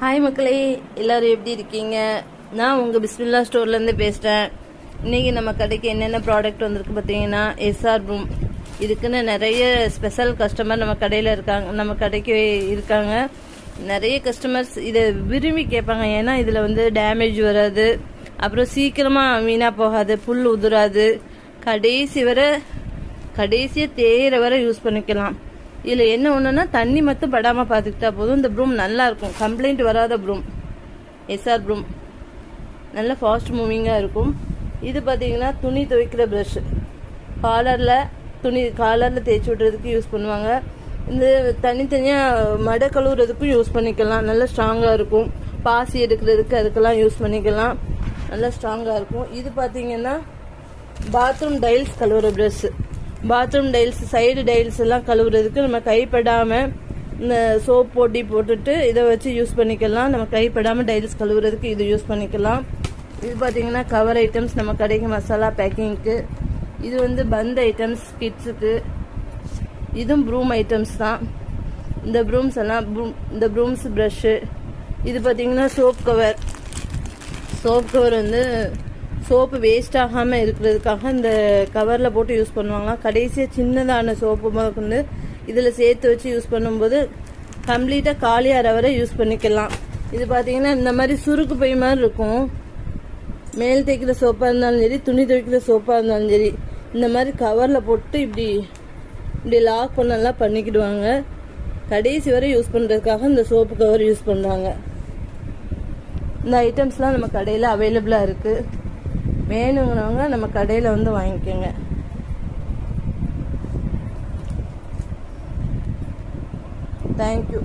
Hi மக்களே, எல்லாரும் எப்படி இருக்கீங்க? நான் உங்கள் பிஸ்மில்லா ஸ்டோர்லேருந்து பேசுகிறேன். இன்றைக்கி நம்ம கடைக்கு என்னென்ன ப்ராடக்ட் வந்திருக்கு பார்த்தீங்கன்னா, எஸ்ஆர் ரூம். இதுக்குன்னு நிறைய ஸ்பெஷல் கஸ்டமர் நம்ம கடையில் இருக்காங்க, நம்ம கடைக்கு இருக்காங்க. நிறைய கஸ்டமர்ஸ் இதை விரும்பி கேட்பாங்க. ஏன்னா இதில் வந்து டேமேஜ் வராது, அப்புறம் சீக்கிரமாக வீணாக போகாது, புல் உதுராது, கடைசியாக தேயிற வரை யூஸ் பண்ணிக்கலாம். இதில் என்ன ஒன்றுனா தண்ணி மட்டும் படாமல் பார்த்துக்கிட்டா போதும். இந்த ப்ரூம் நல்லா இருக்கும், கம்ப்ளைண்ட் வராத ப்ரூம். எஸ்ஆர் ப்ரூம் நல்லா ஃபாஸ்ட் மூவிங்காக இருக்கும். இது பார்த்தீங்கன்னா துணி துவைக்கிற ப்ரஷ், காலரில் தேய்ச்சி விடுறதுக்கு யூஸ் பண்ணுவாங்க. இந்த தனித்தனியாக மடை கழுவுறதுக்கும் யூஸ் பண்ணிக்கலாம். நல்லா ஸ்ட்ராங்காக இருக்கும். பாசி எடுக்கிறதுக்கு அதுக்கெல்லாம் யூஸ் பண்ணிக்கலாம். நல்லா ஸ்ட்ராங்காக இருக்கும். இது பார்த்தீங்கன்னா பாத்ரூம் டைல்ஸ் கழுவுற brush. Bathroom tiles, side tiles எல்லாம் கழுவுறதுக்கு நம்ம கைப்படாமல் இந்த சோப் போட்டுட்டு இதை வச்சு யூஸ் பண்ணிக்கலாம். நம்ம கைப்படாமல் டைல்ஸ் கழுவுறதுக்கு இது யூஸ் பண்ணிக்கலாம். இது பார்த்தீங்கன்னா கவர் ஐட்டம்ஸ், நம்ம கடைக்கு மசாலா பேக்கிங்க்கு. இது வந்து பந்த் ஐட்டம்ஸ் கிட்ஸுக்கு. இதுவும் ப்ரூம் ஐட்டம்ஸ் தான். இந்த ப்ரூம்ஸ் எல்லாம் இந்த ப்ரூம்ஸ் ப்ரஷ்ஷு. இது பார்த்தீங்கன்னா சோப் கவர் வந்து சோப்பு வேஸ்ட் ஆகாமல் இருக்கிறதுக்காக இந்த கவரில் போட்டு யூஸ் பண்ணுவாங்களாம். கடைசியாக சின்னதான சோப்பு வந்து இதில் சேர்த்து வச்சு யூஸ் பண்ணும்போது கம்ப்ளீட்டாக காலியாகிற வரை யூஸ் பண்ணிக்கலாம். இது பார்த்தீங்கன்னா இந்த மாதிரி சுருக்கு பை மாதிரி இருக்கும். மேல் தேய்க்கிற சோப்பாக இருந்தாலும் சரி, துணி துவைக்கிற சோப்பாக இருந்தாலும் சரி, இந்த மாதிரி கவரில் போட்டு இப்படி லாக் பண்ணலாம் பண்ணிக்கிடுவாங்க. கடைசி வரை யூஸ் பண்ணுறதுக்காக இந்த சோப்பு கவர் யூஸ் பண்ணுறாங்க. இந்த ஐட்டம்ஸ்லாம் நம்ம கடையில் அவைலபிளாக இருக்குது. வேணுங்கிறவங்க நம்ம கடையில் வந்து வாங்கிக்கோங்க. தேங்க்யூ.